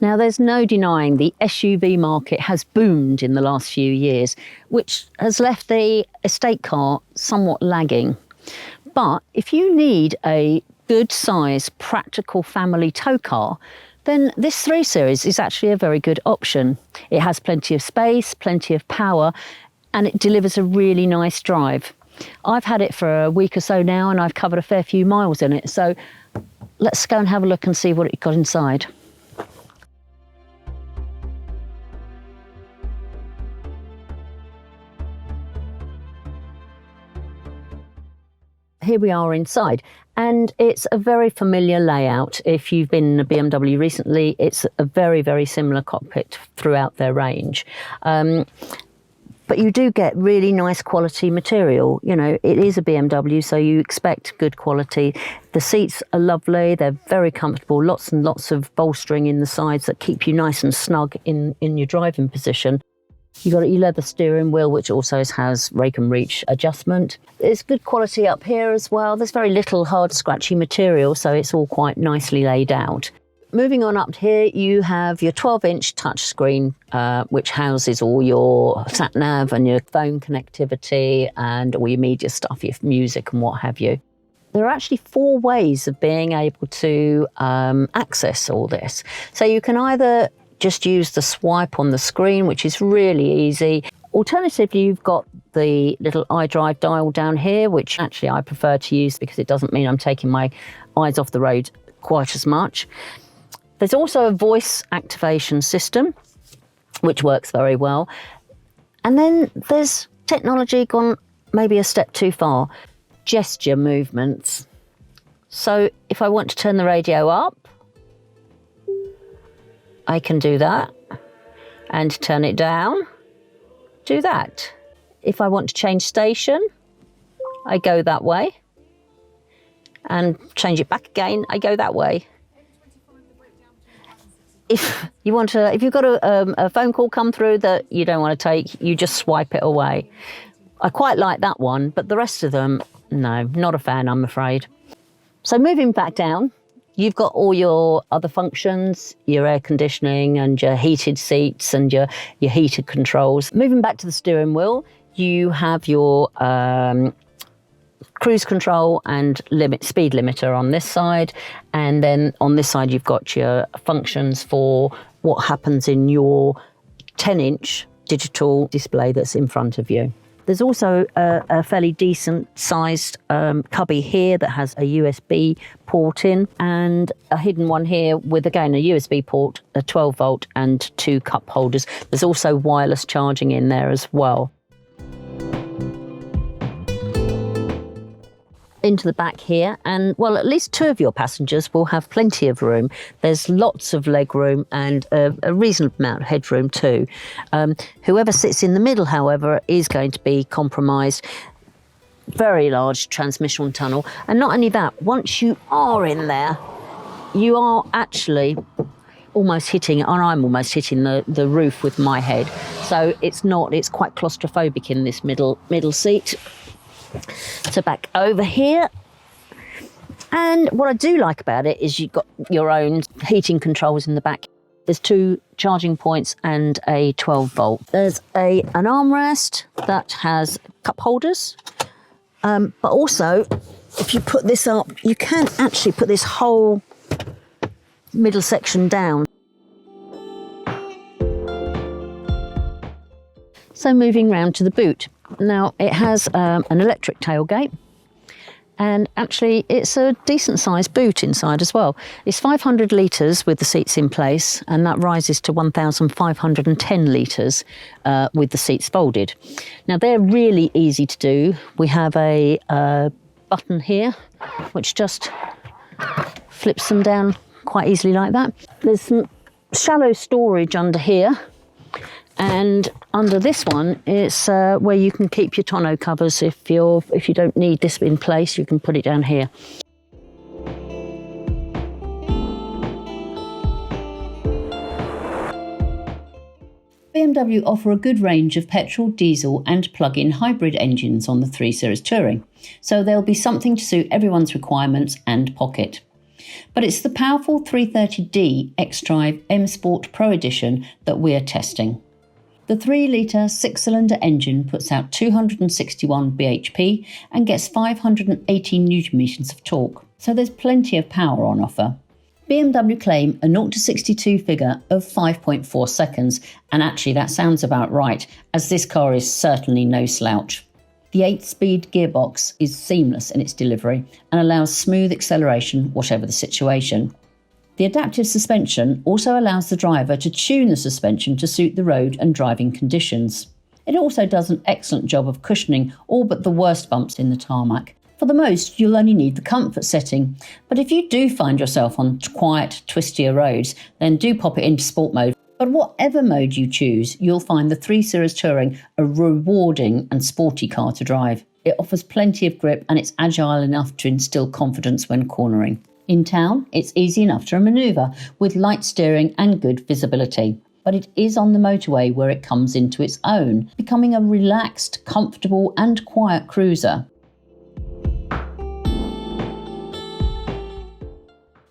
Now, there's no denying the SUV market has boomed in the last few years, which has left the estate car somewhat lagging. But if you need a good size, practical family tow car, then this 3 Series is actually a very good option. It has plenty of space, plenty of power, and it delivers a really nice drive. I've had it for a week or so now, and I've covered a fair few miles in it. So let's go and have a look and see what it got inside. Here we are inside, and it's a very familiar layout. If you've been in a BMW recently, it's a very, very similar cockpit throughout their range. But you do get really nice quality material. You know, it is a BMW, so you expect good quality. The seats are lovely, they're very comfortable, lots and lots of bolstering in the sides that keep you nice and snug in your driving position. You've got your leather steering wheel, which also has rake and reach adjustment. There's good quality up here as well. There's very little hard scratchy material, so it's all quite nicely laid out. Moving on up here, you have your 12-inch touchscreen, which houses all your sat-nav and your phone connectivity and all your media stuff, your music and what have you. There are actually 4 ways of being able to access all this. So you can either just use the swipe on the screen, which is really easy. Alternatively, you've got the little iDrive dial down here, which actually I prefer to use because it doesn't mean I'm taking my eyes off the road quite as much. There's also a voice activation system, which works very well. And then there's technology gone maybe a step too far. Gesture movements. So if I want to turn the radio up, I can do that, and turn it down, do that. If I want to change station, I go that way, and change it back again, I go that way. If you've got a phone call come through that you don't want to take, you just swipe it away. I quite like that one, but the rest of them, no, not a fan, I'm afraid. So moving back down, you've got all your other functions, your air conditioning and your heated seats and your heated controls. Moving back to the steering wheel, you have your cruise control and speed limiter on this side. And then on this side, you've got your functions for what happens in your 10-inch digital display that's in front of you. There's also a fairly decent sized cubby here that has a USB port in, and a hidden one here with, again, a USB port, a 12 volt and 2 cup holders. There's also wireless charging in there as well. Into the back here, and well, at least 2 of your passengers will have plenty of room. There's lots of leg room and a reasonable amount of headroom too. Whoever sits in the middle, however, is going to be compromised. Very large transmission tunnel, and not only that, once you are in there, you are actually almost hitting, and I'm almost hitting the roof with my head. So it's quite claustrophobic in this middle seat. So back over here, and what I do like about it is you've got your own heating controls in the back. There's 2 charging points and a 12 volt. There's an armrest that has cup holders, but also if you put this up, you can actually put this whole middle section down. So moving round to the boot. Now, it has an electric tailgate, and actually it's a decent sized boot inside as well. It's 500 litres with the seats in place, and that rises to 1,510 litres with the seats folded. Now, they're really easy to do. We have a button here which just flips them down quite easily like that. There's some shallow storage under here. And under this one, it's where you can keep your tonneau covers. If you don't need this in place, you can put it down here. BMW offer a good range of petrol, diesel and plug-in hybrid engines on the 3 Series Touring, so there'll be something to suit everyone's requirements and pocket. But it's the powerful 330D XDrive M Pro Edition that we're testing. The 3-litre 6-cylinder engine puts out 261 bhp and gets 580 Nm of torque, so there's plenty of power on offer. BMW claim a 0 to 62 figure of 5.4 seconds, and actually that sounds about right, as this car is certainly no slouch. The 8-speed gearbox is seamless in its delivery and allows smooth acceleration whatever the situation. The adaptive suspension also allows the driver to tune the suspension to suit the road and driving conditions. It also does an excellent job of cushioning all but the worst bumps in the tarmac. For the most, you'll only need the comfort setting, but if you do find yourself on quiet, twistier roads, then do pop it into sport mode. But whatever mode you choose, you'll find the 3 Series Touring a rewarding and sporty car to drive. It offers plenty of grip and it's agile enough to instill confidence when cornering. In town, it's easy enough to manoeuvre with light steering and good visibility. But it is on the motorway where it comes into its own, becoming a relaxed, comfortable and quiet cruiser.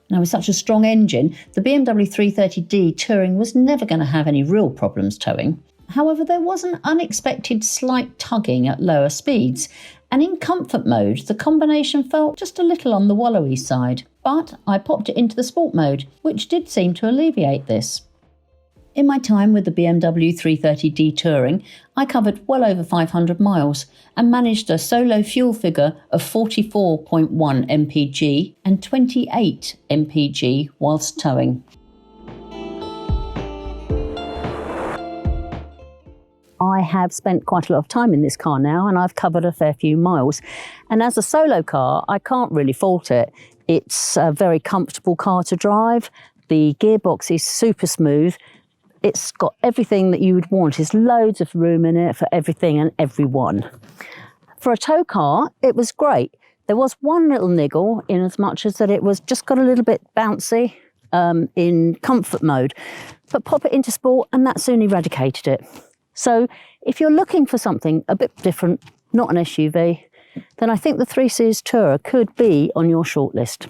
Now, with such a strong engine, the BMW 330D Touring was never going to have any real problems towing. However, there was an unexpected slight tugging at lower speeds, and in comfort mode, the combination felt just a little on the wallowy side. But I popped it into the sport mode, which did seem to alleviate this. In my time with the BMW 330D Touring, I covered well over 500 miles and managed a solo fuel figure of 44.1 mpg and 28 mpg whilst towing. I have spent quite a lot of time in this car now and I've covered a fair few miles. And as a solo car, I can't really fault it. It's a very comfortable car to drive. The gearbox is super smooth. It's got everything that you would want. There's loads of room in it for everything and everyone. For a tow car, it was great. There was one little niggle in as much as that it was just got a little bit bouncy in comfort mode. But pop it into sport and that soon eradicated it. So if you're looking for something a bit different, not an SUV, then I think the 3 Series Tourer could be on your shortlist.